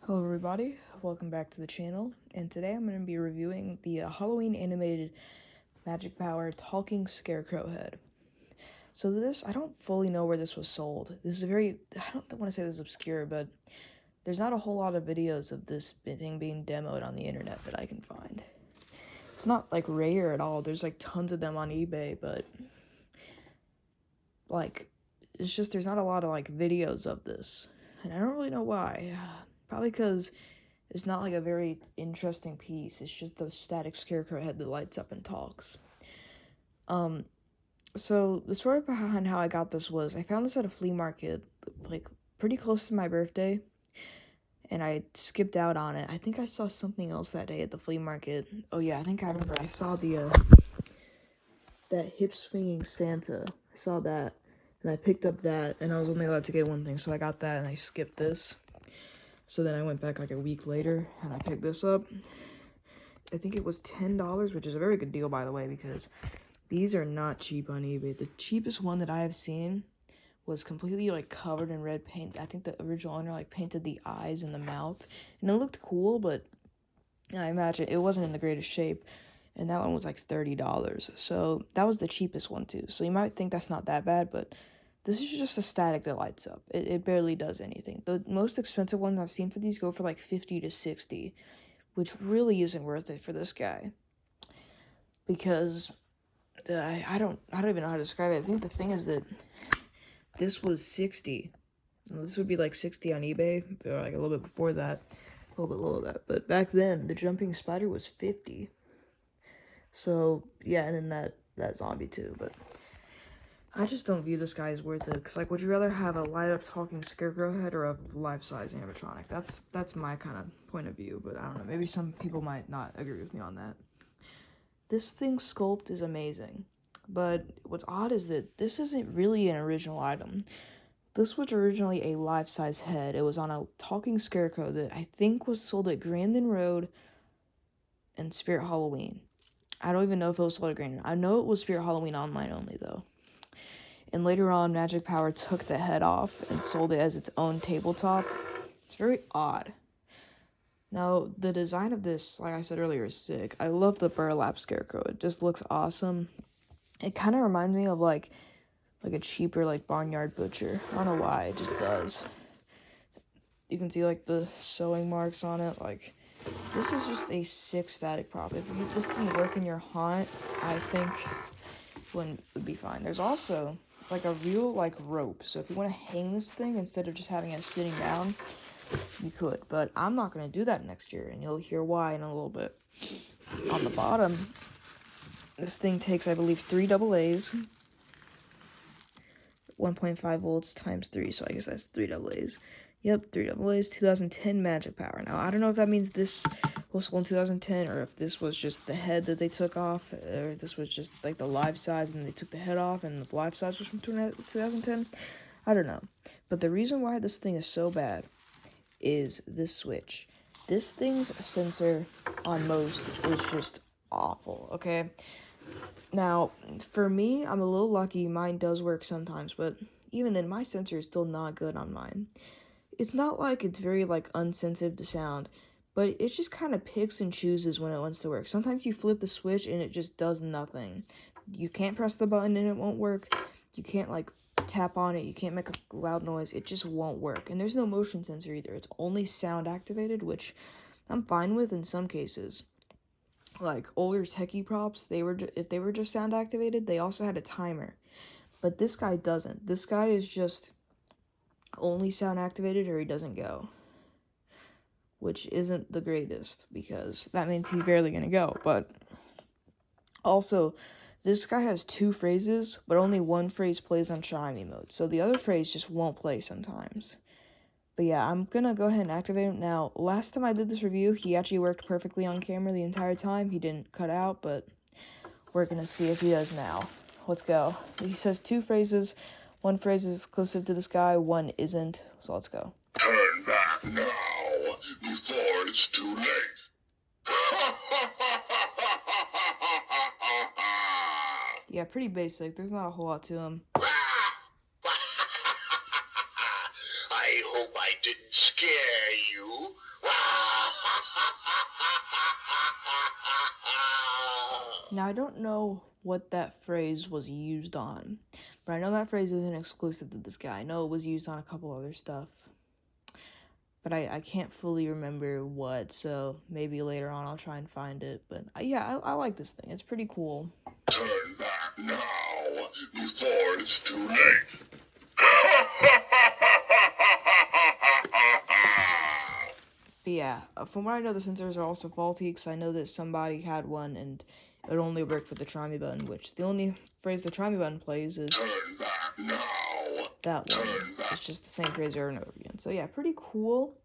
Hello everybody, welcome back to the channel, and today I'm going to be reviewing the Halloween animated Magic Power Talking ScareCrow head. So this, I don't fully know where this was sold. This is I don't want to say this is obscure, but there's not a whole lot of videos of this thing being demoed on the internet that I can find. It's not like rare at all, there's like tons of them on eBay, but like, it's just there's not a lot of like videos of this, and I don't really know why. Probably because it's not like a very interesting piece. It's just the static ScareCrow head that lights up and talks. So the story behind how I got this was I found this at a flea market, like pretty close to my birthday, and I skipped out on it. I think I saw something else that day at the flea market. Oh yeah, I think I remember. I saw that hip swinging Santa. I saw that, and I picked up that, and I was only allowed to get one thing, so I got that, and I skipped this. So then I went back like a week later, and I picked this up. I think it was $10, which is a very good deal, by the way, because these are not cheap on eBay. The cheapest one that I have seen was completely like covered in red paint. I think the original owner like painted the eyes and the mouth, and it looked cool, but I imagine it wasn't in the greatest shape. And that one was like $30. So that was the cheapest one too. So you might think that's not that bad, but this is just a static that lights up. It barely does anything. The most expensive ones I've seen for these go for like 50 to 60, which really isn't worth it for this guy. Because I don't even know how to describe it. I think the thing is that this was 60. This would be like 60 on eBay, or like a little bit before that, a little bit below that. But back then, the jumping spider was 50. So yeah, and then that zombie too. But I just don't view this guy as worth it. Cause like, would you rather have a light up talking ScareCrow head or a life size animatronic? That's my kind of point of view. But I don't know. Maybe some people might not agree with me on that. This thing's sculpt is amazing, but what's odd is that this isn't really an original item. This was originally a life-size head. It was on a talking ScareCrow that I think was sold at Grandin Road and Spirit Halloween. I don't even know if it was sold at Grandin. I know it was Spirit Halloween online only, though. And later on, Magic Power took the head off and sold it as its own tabletop. It's very odd. Now, the design of this, like I said earlier, is sick. I love the burlap ScareCrow. It just looks awesome. It kind of reminds me of like a cheaper like barnyard butcher. I don't know why, it just does. You can see like the sewing marks on it. Like, this is just a sick static prop. If this didn't work in your haunt, I think it would be fine. There's also like a real like rope. So if you want to hang this thing instead of just having it sitting down, you could. But I'm not going to do that next year, and you'll hear why in a little bit. On the bottom, this thing takes, I believe, 3 AA's. 1.5 volts times 3, so I guess that's 3 AA's. Yep, 3 AA's, 2010 Magic Power. Now, I don't know if that means this was sold in 2010, or if this was just the head that they took off, or if this was just like the live size and they took the head off and the live size was from 2010. I don't know. But the reason why this thing is so bad is this switch. This thing's sensor on most is just awful, okay? Now, for me, I'm a little lucky. Mine does work sometimes, but even then, my sensor is still not good on mine. It's not like it's very, like, unsensitive to sound, but it just kind of picks and chooses when it wants to work. Sometimes you flip the switch and it just does nothing. You can't press the button and it won't work. You can't, like, tap on it. You can't make a loud noise. It just won't work. And there's no motion sensor either. It's only sound activated, which I'm fine with in some cases. Like older techie props, if they were just sound activated, they also had a timer. But this guy doesn't. This guy is just only sound activated or he doesn't go. Which isn't the greatest, because that means he's barely gonna go. But also, this guy has 2 phrases, but only one phrase plays on shiny mode. So the other phrase just won't play sometimes. But yeah, I'm gonna go ahead and activate him. Now, last time I did this review, he actually worked perfectly on camera the entire time. He didn't cut out, but we're gonna see if he does now. Let's go. He says 2 phrases. One phrase is exclusive to this guy, one isn't. So let's go. Turn back now, before it's too late. Yeah, pretty basic. There's not a whole lot to him. I hope I didn't scare you. Now, I don't know what that phrase was used on, but I know that phrase isn't exclusive to this guy. I know it was used on a couple other stuff, but I can't fully remember what, so maybe later on I'll try and find it. But yeah, I like this thing. It's pretty cool. Turn back now, before it's too late. But yeah, from what I know, the sensors are also faulty, because I know that somebody had one and it only worked with the try me button, which the only phrase the try me button plays is Turn back now. that one. It's just the same phrase over and over again. So yeah, pretty cool.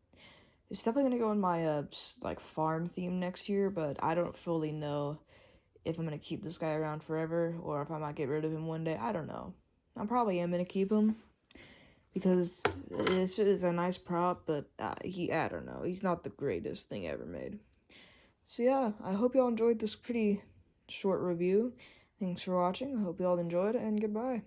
It's definitely gonna go in my like farm theme next year, but I don't fully know if I'm gonna keep this guy around forever or if I might get rid of him one day. I don't know. I probably am gonna keep him because it's a nice prop, but I don't know. He's not the greatest thing ever made. So yeah, I hope y'all enjoyed this pretty short review. Thanks for watching. I hope y'all enjoyed, and goodbye.